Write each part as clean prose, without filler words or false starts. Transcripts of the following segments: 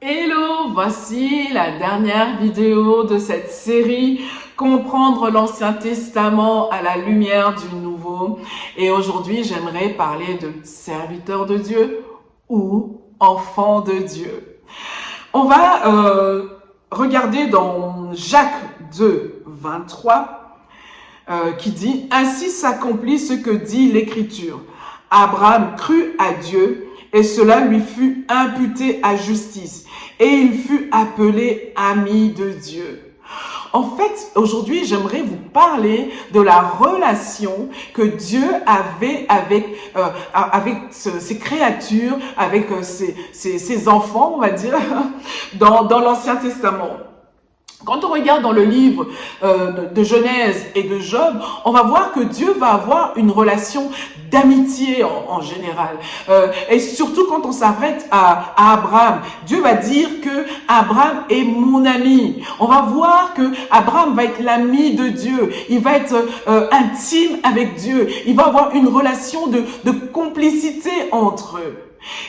Hello, voici la dernière vidéo de cette série Comprendre l'Ancien Testament à la lumière du Nouveau. Et aujourd'hui, j'aimerais parler de serviteur de Dieu ou enfant de Dieu. On va regarder dans Jacques 2, 23, qui dit « Ainsi s'accomplit ce que dit l'Écriture. Abraham crut à Dieu et cela lui fut imputé à justice. Et il fut appelé ami de Dieu. » En fait, aujourd'hui, j'aimerais vous parler de la relation que Dieu avait avec ses créatures, avec ses enfants, on va dire, dans l'Ancien Testament. Quand on regarde dans le livre de Genèse et de Job, on va voir que Dieu va avoir une relation d'amitié en général. Et surtout quand on s'arrête à Abraham, Dieu va dire que Abraham est mon ami. On va voir que Abraham va être l'ami de Dieu. Il va être intime avec Dieu. Il va avoir une relation de complicité entre eux.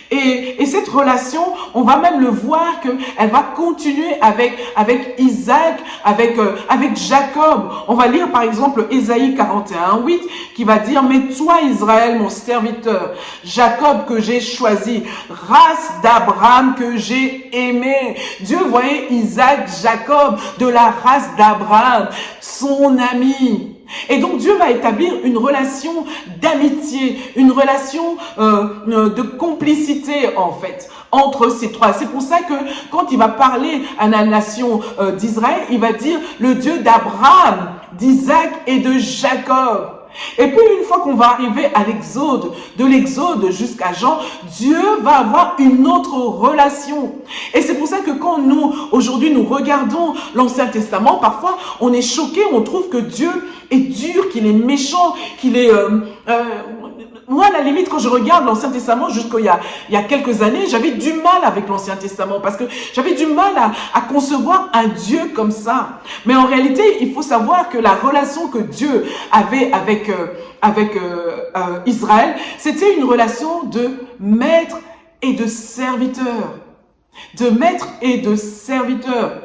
Et cette relation, on va même le voir qu'elle va continuer avec Isaac, avec Jacob. On va lire par exemple Ésaïe 41, 8 qui va dire « Mais toi Israël, mon serviteur, Jacob que j'ai choisi, race d'Abraham que j'ai aimé. » Dieu voyait Isaac, Jacob de la race d'Abraham, son ami. Et donc Dieu va établir une relation d'amitié, une relation de complicité en fait entre ces trois. C'est pour ça que quand il va parler à la nation d'Israël, il va dire le Dieu d'Abraham, d'Isaac et de Jacob. Et puis une fois qu'on va arriver à l'Exode, de l'Exode jusqu'à Jean, Dieu va avoir une autre relation. Et c'est pour ça que quand nous, aujourd'hui, nous regardons l'Ancien Testament, parfois on est choqué, on trouve que Dieu est dur, qu'il est méchant, qu'il est... moi, à la limite, quand je regarde l'Ancien Testament, jusqu'il y a quelques années, j'avais du mal avec l'Ancien Testament parce que j'avais du mal à concevoir un Dieu comme ça. Mais en réalité, il faut savoir que la relation que Dieu avait avec Israël, c'était une relation de maître et de serviteur. De maître et de serviteur.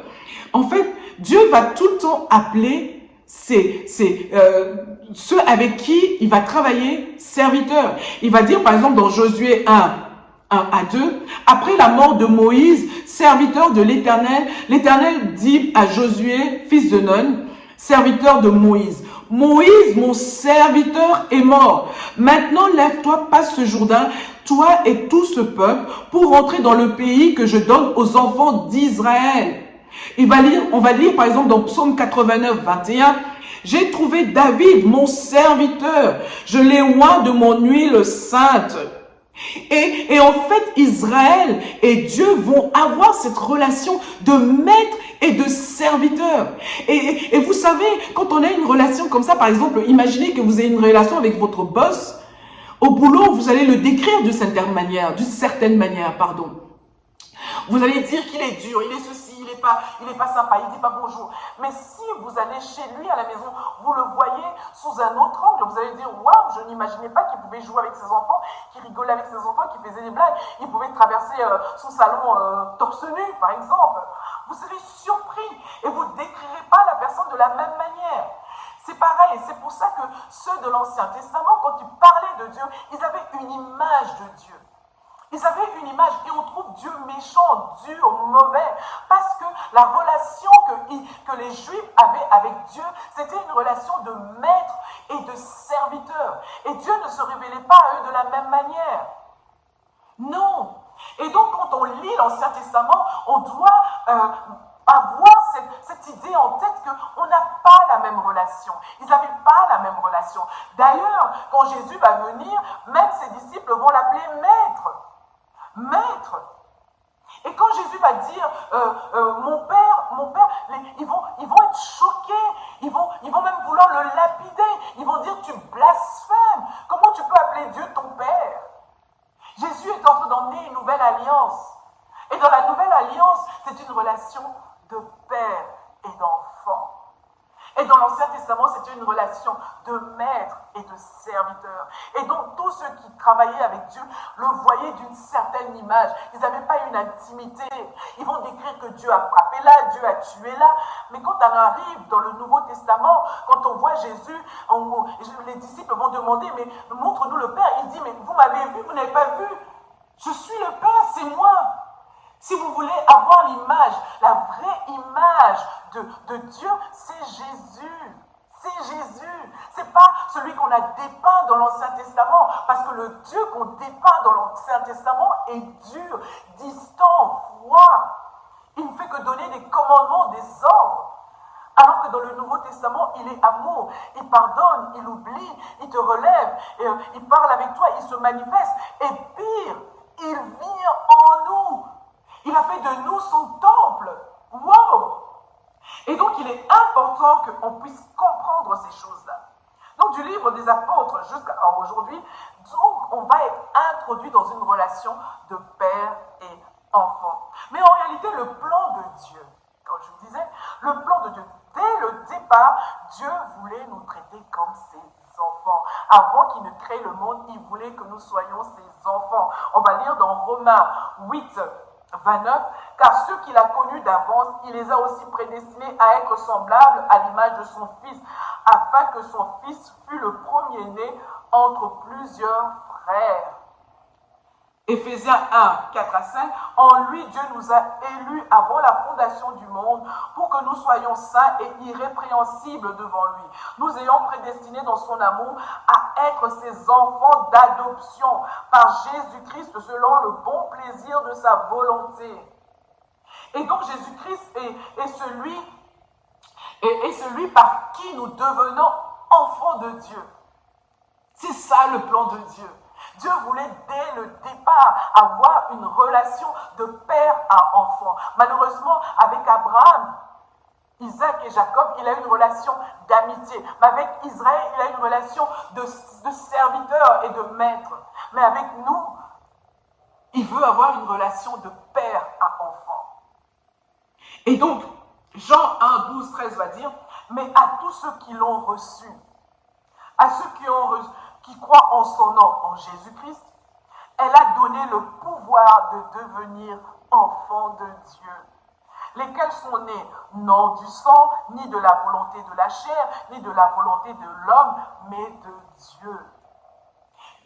En fait, Dieu va tout le temps appeler ceux avec qui il va travailler serviteurs. Il va dire par exemple dans Josué 1 à 2, après la mort de Moïse, serviteur de l'Éternel, l'Éternel dit à Josué, fils de Nun, serviteur de Moïse, Moïse, mon serviteur, est mort. Maintenant, lève-toi, passe ce Jourdain, toi et tout ce peuple, pour rentrer dans le pays que je donne aux enfants d'Israël. On va lire par exemple dans Psaume 89, 21, j'ai trouvé David, mon serviteur, je l'ai oint de mon huile sainte. Et en fait, Israël et Dieu vont avoir cette relation de maître et de serviteur. Et vous savez, quand on a une relation comme ça, par exemple, imaginez que vous ayez une relation avec votre boss. Au boulot, vous allez le décrire d'une certaine manière, pardon. Vous allez dire qu'il est dur, il est ceci, il est pas sympa, il dit pas bonjour. Mais si vous allez chez lui à la maison, vous le voyez sous un autre angle, vous allez dire waouh, je n'imaginais pas qu'il pouvait jouer avec ses enfants, qu'il rigolait avec ses enfants, qu'il faisait des blagues, il pouvait traverser son salon torse nu, par exemple. Vous serez surpris et vous ne décrirez pas la personne de la même manière. C'est pareil, c'est pour ça que ceux de l'Ancien Testament, quand ils parlaient de Dieu, ils avaient une image de Dieu. Ils avaient une image et on trouve Dieu méchant, dur, mauvais, parce que la relation que les Juifs avaient avec Dieu, c'était une relation de maître et de serviteur. Et Dieu ne se révélait pas à eux de la même manière. Non. Et donc quand on lit l'Ancien Testament, on doit avoir cette idée en tête qu'on n'a pas la même relation. Ils n'avaient pas la même relation. D'ailleurs, quand Jésus va venir, même ses disciples vont l'appeler maître. Maître. Et quand Jésus va dire mon père, ils vont être choqués, ils vont même vouloir le lapider, ils vont dire tu blasphèmes, comment tu peux appeler Dieu ton père? Jésus est en train d'emmener une nouvelle alliance. Et dans la nouvelle alliance, c'est une relation de père et d'enfant. Et dans l'Ancien Testament, c'était une relation de maître et de serviteur. Et donc, tous ceux qui travaillaient avec Dieu le voyaient d'une certaine image. Ils n'avaient pas une intimité. Ils vont décrire que Dieu a frappé là, Dieu a tué là. Mais quand on arrive dans le Nouveau Testament, quand on voit Jésus, les disciples vont demander, mais montre-nous le Père. Il dit, mais vous m'avez vu, vous n'avez pas vu. Je suis le Père, c'est moi. Si vous voulez avoir l'image, la vraie image de Dieu, c'est Jésus. C'est Jésus. C'est pas celui qu'on a dépeint dans l'Ancien Testament. Parce que le Dieu qu'on dépeint dans l'Ancien Testament est dur, distant, froid. Il ne fait que donner des commandements, des ordres. Alors que dans le Nouveau Testament, il est amour, il pardonne, il oublie, il te relève, il parle avec toi, il se manifeste. Et pire, il vit en nous. Il a fait de nous son temple. Wow! Et donc, il est important qu'on puisse comprendre ces choses-là. Donc, du livre des apôtres jusqu'à aujourd'hui, donc, on va être introduit dans une relation de père et enfant. Mais en réalité, le plan de Dieu, comme je vous disais, le plan de Dieu, dès le départ, Dieu voulait nous traiter comme ses enfants. Avant qu'il ne crée le monde, il voulait que nous soyons ses enfants. On va lire dans Romains 8, 29, car ceux qu'il a connus d'avance, il les a aussi prédestinés à être semblables à l'image de son Fils, afin que son Fils fût le premier-né entre plusieurs frères. Éphésiens 1, 4 à 5, en lui Dieu nous a élus avant la fondation du monde pour que nous soyons saints et irrépréhensibles devant lui, nous ayant prédestinés dans son amour à être ses enfants d'adoption par Jésus-Christ selon le bon plaisir de sa volonté. Et donc Jésus-Christ est celui par qui nous devenons enfants de Dieu. C'est ça le plan de Dieu. Dieu voulait dès le départ avoir une relation de père à enfant. Malheureusement, avec Abraham, Isaac et Jacob, il a une relation d'amitié. Mais avec Israël, il a une relation de serviteur et de maître. Mais avec nous, il veut avoir une relation de père à enfant. Et donc, Jean 1, 12, 13 va dire, mais à tous ceux qui l'ont reçu, à ceux qui croient en son nom, en Jésus-Christ, elle a donné le pouvoir de devenir enfants de Dieu, lesquels sont nés non du sang, ni de la volonté de la chair, ni de la volonté de l'homme, mais de Dieu.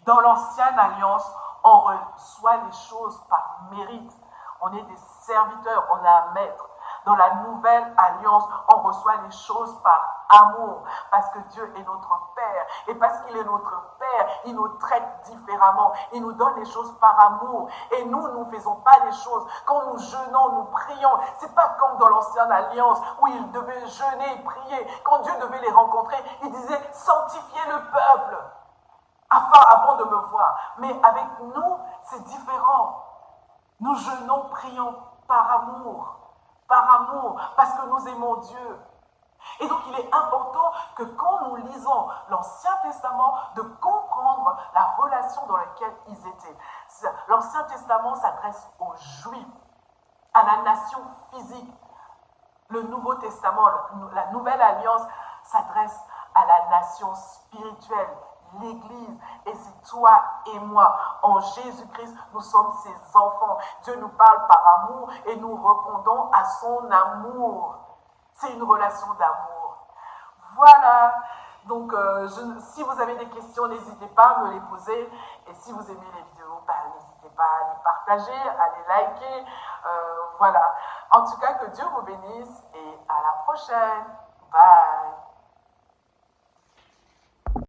Dans l'ancienne alliance, on reçoit les choses par mérite. On est des serviteurs, on a un maître. Dans la nouvelle alliance, on reçoit les choses par amour, parce que Dieu est notre Père. Et parce qu'il est notre Père, il nous traite différemment. Il nous donne les choses par amour. Et nous ne faisons pas les choses. Quand nous jeûnons, nous prions. C'est pas comme dans l'ancienne alliance, où ils devaient jeûner et prier. Quand Dieu devait les rencontrer, il disait, sanctifiez le peuple, avant de me voir. Mais avec nous, c'est différent. Nous jeûnons, prions par amour, parce que nous aimons Dieu. Et donc, il est important que quand nous lisons l'Ancien Testament, de comprendre la relation dans laquelle ils étaient. L'Ancien Testament s'adresse aux Juifs, à la nation physique. Le Nouveau Testament, la Nouvelle Alliance, s'adresse à la nation spirituelle, l'Église. Et c'est toi et moi. En Jésus-Christ, nous sommes ses enfants. Dieu nous parle par amour et nous répondons à son amour. C'est une relation d'amour. Voilà. Donc, si vous avez des questions, n'hésitez pas à me les poser. Et si vous aimez les vidéos, n'hésitez pas à les partager, à les liker. Voilà. En tout cas, que Dieu vous bénisse et à la prochaine.